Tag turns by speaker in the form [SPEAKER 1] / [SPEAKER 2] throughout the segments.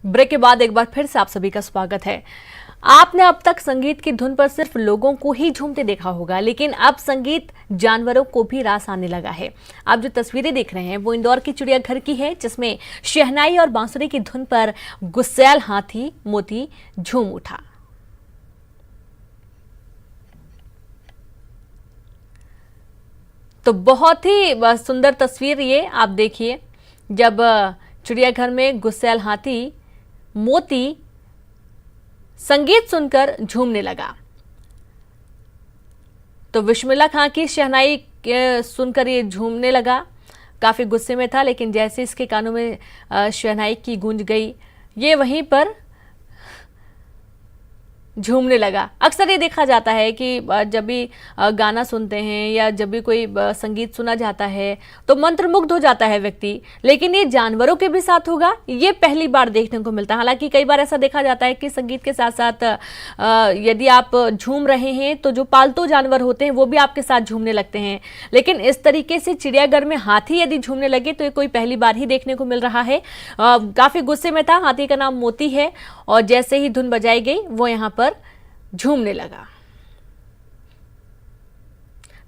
[SPEAKER 1] Break के बाद एक बार फिर से आप सभी का स्वागत है। आपने अब तक संगीत की धुन पर सिर्फ लोगों को ही झूमते देखा होगा, लेकिन अब संगीत जानवरों को भी रास आने लगा है। आप जो तस्वीरें देख रहे हैं वो इंदौर की चिड़ियाघर की है, जिसमें शहनाई और बांसुरी की धुन पर गुस्सैल हाथी मोती झूम उठा। तो बहुत ही सुंदर तस्वीर ये आप देखिए, जब चिड़ियाघर में गुस्सैल हाथी मोती संगीत सुनकर झूमने लगा। तो बिस्मिल्लाह खां की शहनाई सुनकर ये झूमने लगा। काफी गुस्से में था, लेकिन जैसे इसके कानों में शहनाई की गूंज गई, ये वहीं पर झूमने लगा। अक्सर ये देखा जाता है कि जब भी गाना सुनते हैं या जब भी कोई संगीत सुना जाता है तो मंत्रमुग्ध हो जाता है व्यक्ति, लेकिन ये जानवरों के भी साथ होगा, ये पहली बार देखने को मिलता है। हालांकि कई बार ऐसा देखा जाता है कि संगीत के साथ साथ यदि आप झूम रहे हैं तो जो पालतू जानवर होते हैं वो भी आपके साथ झूमने लगते हैं, लेकिन इस तरीके से चिड़ियाघर में हाथी यदि झूमने लगे तो ये कोई पहली बार ही देखने को मिल रहा है। काफी गुस्से में था। हाथी का नाम मोती है और जैसे ही धुन बजाई गई वो यहाँ पर झूमने लगा।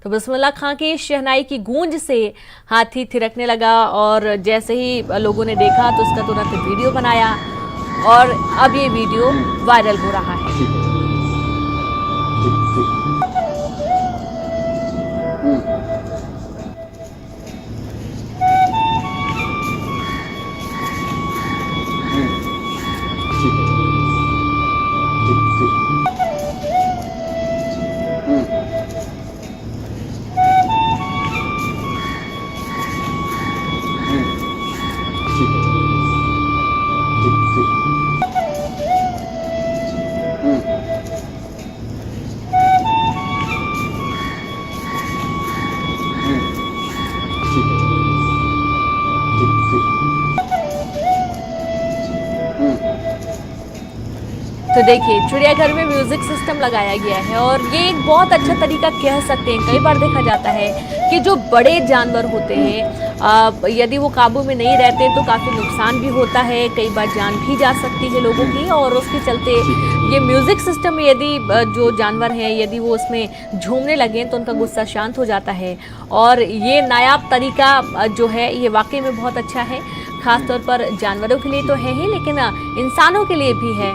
[SPEAKER 1] तो बिस्मिल्लाह खां की शहनाई की गूंज से हाथी थिरकने लगा और जैसे ही लोगों ने देखा तो उसका तुरंत वीडियो बनाया और अब ये वीडियो वायरल हो रहा है। तो देखिए, चिड़ियाघर में म्यूजिक सिस्टम लगाया गया है और ये एक बहुत अच्छा तरीका कह सकते हैं। कई बार देखा जाता है कि जो बड़े जानवर होते हैं यदि वो काबू में नहीं रहते तो काफ़ी नुकसान भी होता है, कई बार जान भी जा सकती है लोगों की, और उसके चलते ये म्यूजिक सिस्टम यदि जो जानवर हैं यदि वो उसमें झूमने लगें तो उनका गुस्सा शांत हो जाता है। और ये नायाब तरीका जो है ये वाकई में बहुत अच्छा है, खासतौर पर जानवरों के लिए तो है ही, लेकिन इंसानों के लिए भी है।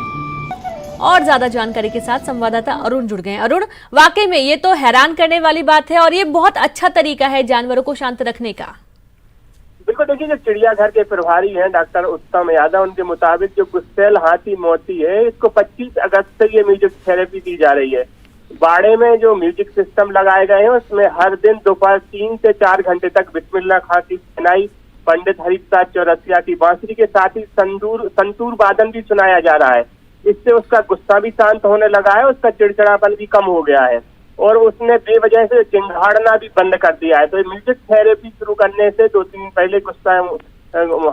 [SPEAKER 1] और ज्यादा जानकारी के साथ संवाददाता अरुण जुड़ गए हैं। अरुण, वाकई में ये तो हैरान करने वाली बात है और ये बहुत अच्छा तरीका है जानवरों को शांत रखने का।
[SPEAKER 2] बिल्कुल, देखिए, जो चिड़ियाघर के प्रभारी हैं डॉक्टर उत्तम यादव, उनके मुताबिक जो गुस्सैल हाथी मोती है इसको 25 अगस्त से ये म्यूजिक थेरेपी दी जा रही है। बाड़े में जो म्यूजिक सिस्टम लगाए गए हैं उसमें हर दिन दोपहर 3 से 4 घंटे तक बिस्मिल्लाह खां की शहनाई, पंडित हरिप्रसाद चौरसिया की बांसुरी के साथ ही संतूर वादन भी सुनाया जा रहा है। इससे उसका गुस्सा भी शांत होने लगा है, उसका चिड़चिड़ापन भी कम हो गया है और उसने बेवजह से चिंघाड़ना भी बंद कर दिया है। तो म्यूजिक थेरेपी शुरू करने से 2-3 दिन पहले गुस्सा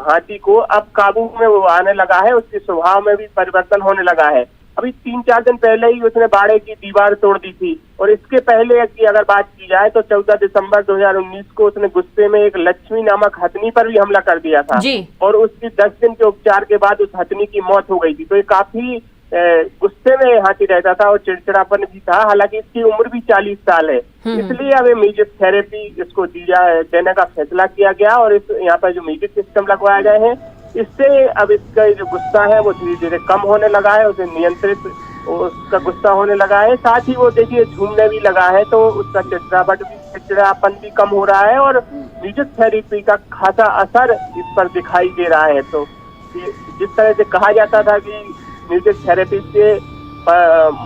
[SPEAKER 2] हाथी को अब काबू में वो आने लगा है, उसके स्वभाव में भी परिवर्तन होने लगा है। अभी 3-4 दिन पहले ही उसने बाड़े की दीवार तोड़ दी थी और इसके पहले की अगर बात की जाए तो 14 दिसंबर 2019 को उसने गुस्से में एक लक्ष्मी नामक हथनी पर भी हमला कर दिया था और उसकी 10 दिन के उपचार के बाद उस हथनी की मौत हो गई थी। तो ये काफी गुस्से में हाथी रहता था और चिड़चिड़ापन भी था। हालांकि इसकी उम्र भी 40 साल है, इसलिए अब ये म्यूजिक थेरेपी इसको देने का फैसला किया गया और इस यहाँ पर जो म्यूजिक सिस्टम लगवाए गए हैं इससे अब इसका जो गुस्सा है वो धीरे धीरे कम होने लगा है, उसे नियंत्रित उसका गुस्सा होने लगा है। साथ ही वो देखिए झूमने भी लगा है तो उसका चिड़चिड़ापन भी कम हो रहा है और म्यूजिक थेरेपी का खासा असर इस पर दिखाई दे रहा है। तो जिस तरह से कहा जाता था कि म्यूजिक थेरेपी से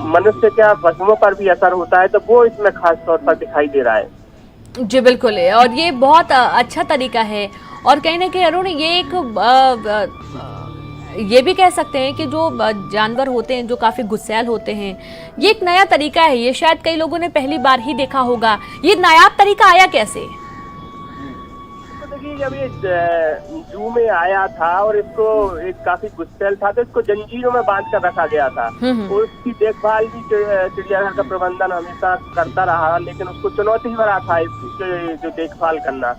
[SPEAKER 2] मनुष्य क्या पशुओं पर भी असर होता है, तो वो इसमें खास तौर पर दिखाई दे रहा है।
[SPEAKER 1] जी बिल्कुल है, और ये बहुत अच्छा तरीका है। और कहीं ना कहीं अरुण, ये एक ये भी कह सकते हैं कि जो जानवर होते हैं जो काफी गुस्सैल होते हैं, ये एक नया तरीका है, ये शायद कई लोगों ने पहली बार ही देखा होगा। ये नायाब तरीका आया कैसे?
[SPEAKER 2] देखिए, जब ये जू में आया था और इसको एक काफी गुस्सैल था तो इसको जंजीरों में बांध कर रखा गया था और उसकी देखभाल भी चिड़ियाघर का प्रबंधन हमेशा करता रहा, लेकिन उसको चुनौती भरा था इसकी जो देखभाल करना।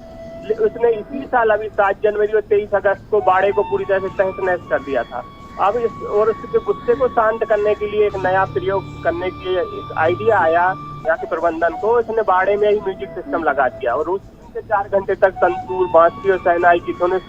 [SPEAKER 2] उसने इसी साल अभी 7 जनवरी और 23 अगस्त को बाड़े को पूरी तरह से तहस नहस कर दिया था अब और उसके गुस्से को शांत करने के लिए एक नया प्रयोग करने के लिए एक आइडिया आया यहाँ के प्रबंधन को। इसने बाड़े में ही म्यूजिक सिस्टम लगा दिया और उस 3 से 4 घंटे तक संतूर, बांसुरी और शहनाई की धुन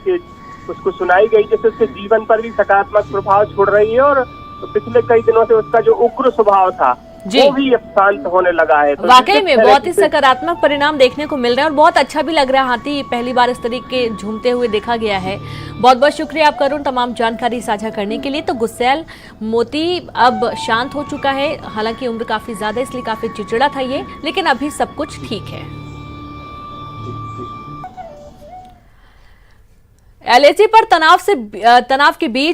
[SPEAKER 2] उसको सुनाई गई, जिससे उसके जीवन पर भी सकारात्मक प्रभाव छोड़ रही है। और पिछले कई दिनों से उसका जो उग्र स्वभाव था वो भी अब शांत होने लगा है। तो
[SPEAKER 1] वाकई में बहुत ही सकारात्मक परिणाम देखने को मिल रहे हैं और बहुत अच्छा भी लग रहा है। हाथी पहली बार इस तरीके के झूमते हुए देखा गया है। बहुत बहुत शुक्रिया आपका अरुण, तमाम जानकारी साझा करने के लिए। तो गुस्सैल मोती अब शांत हो चुका है, हालांकि उम्र काफी ज्यादा इसलिए काफी चिड़चिड़ा था ये, लेकिन अभी सब कुछ ठीक है। एलएसी पर तनाव के बीच